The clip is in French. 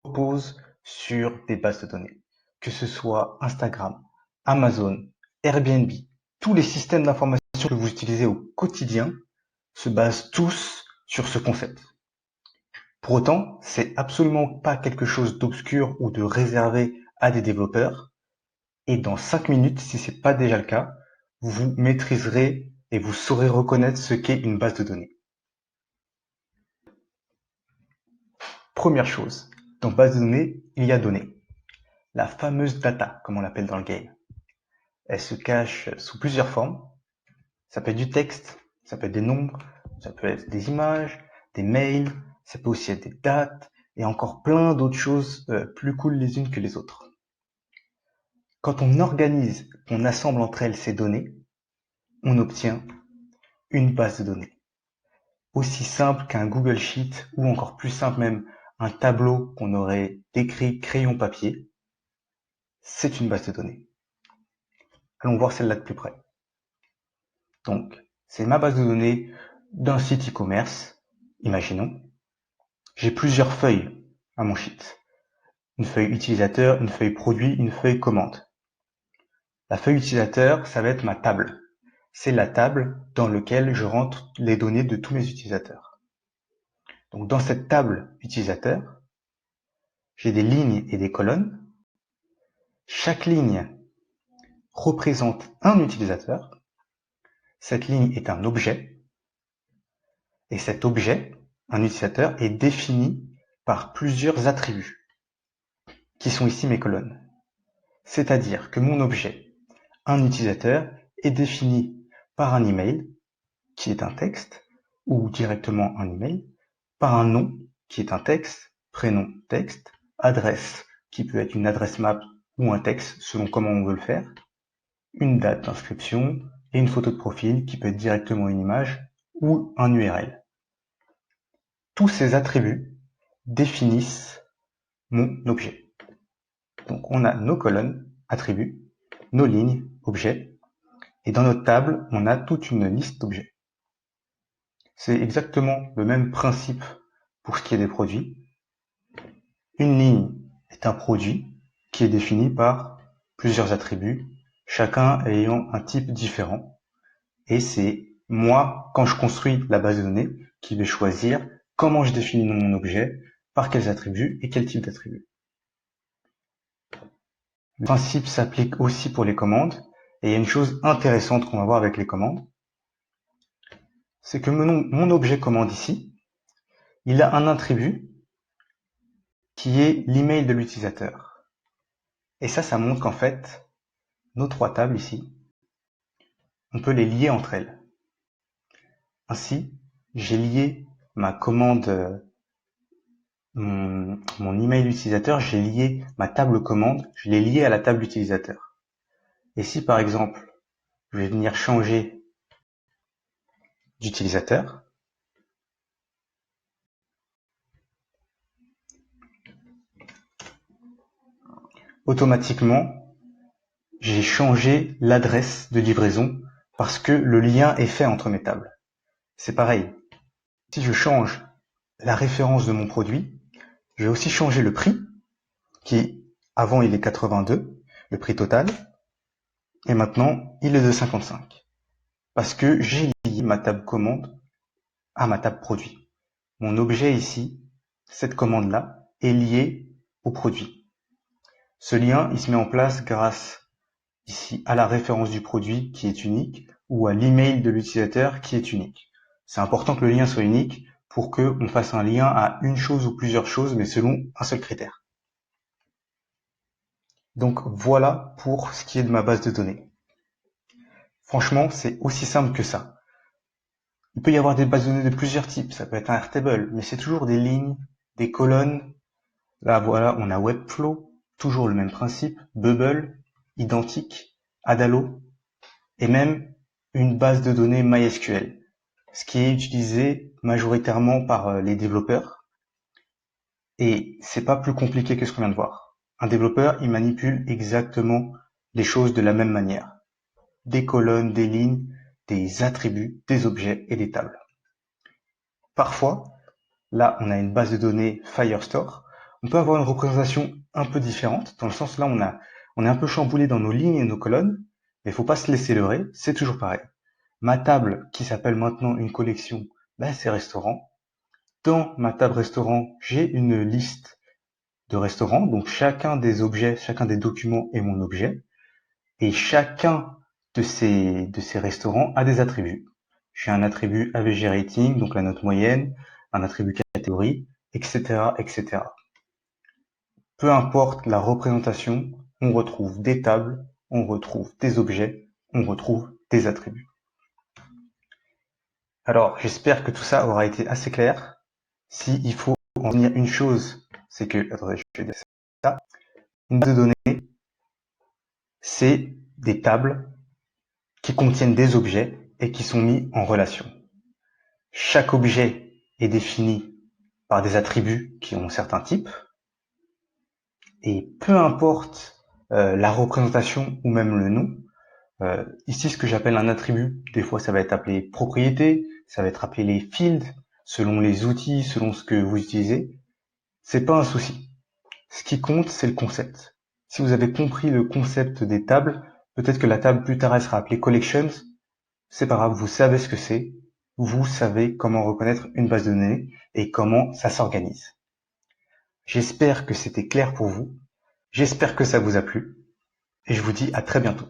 repose sur des bases de données. Que ce soit Instagram, Amazon, Airbnb, tous les systèmes d'information que vous utilisez au quotidien se basent tous sur ce concept. Pour autant, c'est absolument pas quelque chose d'obscur ou de réservé à des développeurs. Et dans 5 minutes, si c'est pas déjà le cas, vous maîtriserez et vous saurez reconnaître ce qu'est une base de données. Première chose, dans base de données, il y a données. La fameuse data, comme on l'appelle dans le game. Elle se cache sous plusieurs formes. Ça peut être du texte, ça peut être des nombres, ça peut être des images, des mails, ça peut aussi être des dates, et encore plein d'autres choses plus cool les unes que les autres. Quand on organise, on assemble entre elles ces données, on obtient une base de données. Aussi simple qu'un Google Sheet, ou encore plus simple même, un tableau qu'on aurait décrit crayon papier, c'est une base de données. Allons voir celle-là de plus près. Donc, c'est ma base de données d'un site e-commerce, imaginons. J'ai plusieurs feuilles à mon sheet. Une feuille utilisateur, une feuille produit, une feuille commande. La feuille utilisateur, ça va être ma table. C'est la table dans laquelle je rentre les données de tous mes utilisateurs. Donc dans cette table utilisateur, j'ai des lignes et des colonnes. Chaque ligne représente un utilisateur. Cette ligne est un objet. Et cet objet, un utilisateur, est défini par plusieurs attributs, qui sont ici mes colonnes. C'est-à-dire que mon objet, un utilisateur, est défini par un email, qui est un texte, ou directement un email, par un nom, qui est un texte, prénom, texte, adresse, qui peut être une adresse map ou un texte, selon comment on veut le faire, une date d'inscription et une photo de profil, qui peut être directement une image ou un URL. Tous ces attributs définissent mon objet. Donc on a nos colonnes, attributs, nos lignes, objets, et dans notre table, on a toute une liste d'objets. C'est exactement le même principe pour ce qui est des produits. Une ligne est un produit qui est défini par plusieurs attributs, chacun ayant un type différent. Et c'est moi, quand je construis la base de données, qui vais choisir comment je définis mon objet, par quels attributs et quel type d'attributs. Le principe s'applique aussi pour les commandes, et il y a une chose intéressante qu'on va voir avec les commandes, c'est que mon objet commande ici, il a un attribut qui est l'email de l'utilisateur. Et ça montre qu'en fait, nos trois tables ici, on peut les lier entre elles. Ainsi, j'ai lié ma commande, mon email utilisateur, j'ai lié ma table commande, je l'ai lié à la table utilisateur. Et si par exemple, je vais venir changer d'utilisateur, automatiquement, j'ai changé l'adresse de livraison parce que le lien est fait entre mes tables. C'est pareil. Si je change la référence de mon produit, je vais aussi changer le prix, qui avant il est 82, le prix total, et maintenant il est de 55. Parce que j'ai lié ma table commande à ma table produit. Mon objet ici, cette commande-là, est liée au produit. Ce lien, il se met en place grâce ici à la référence du produit qui est unique ou à l'email de l'utilisateur qui est unique. C'est important que le lien soit unique pour qu'on fasse un lien à une chose ou plusieurs choses, mais selon un seul critère. Donc voilà pour ce qui est de ma base de données. Franchement, c'est aussi simple que ça. Il peut y avoir des bases de données de plusieurs types, ça peut être un Airtable, mais c'est toujours des lignes, des colonnes. Là voilà, on a Webflow, toujours le même principe, Bubble, identique, Adalo, et même une base de données MySQL, ce qui est utilisé majoritairement par les développeurs. Et c'est pas plus compliqué que ce qu'on vient de voir. Un développeur, il manipule exactement les choses de la même manière. Des colonnes, des lignes, des attributs, des objets et des tables. Parfois, là, on a une base de données Firestore. On peut avoir une représentation un peu différente, dans le sens là on est un peu chamboulé dans nos lignes et nos colonnes, mais il faut pas se laisser leurrer, c'est toujours pareil. Ma table, qui s'appelle maintenant une collection, ben c'est restaurant. Dans ma table restaurant, j'ai une liste de restaurants, donc chacun des objets, chacun des documents est mon objet, et chacun de ces restaurants a des attributs. J'ai un attribut AVG rating, donc la note moyenne, un attribut catégorie, etc., etc. Peu importe la représentation, on retrouve des tables, on retrouve des objets, on retrouve des attributs. Alors, j'espère que tout ça aura été assez clair. S'il faut en retenir une chose, c'est que, attendez, je vais dire ça. Une base de données, c'est des tables qui contiennent des objets et qui sont mis en relation. Chaque objet est défini par des attributs qui ont certains types, et peu importe la représentation ou même le nom, ici ce que j'appelle un attribut, des fois ça va être appelé propriété, ça va être appelé les fields, selon les outils, selon ce que vous utilisez, c'est pas un souci. Ce qui compte, c'est le concept. Si vous avez compris le concept des tables, peut-être que la table plus tard elle sera appelée collections, c'est pas grave, vous savez ce que c'est, vous savez comment reconnaître une base de données et comment ça s'organise. J'espère que c'était clair pour vous, j'espère que ça vous a plu, et je vous dis à très bientôt.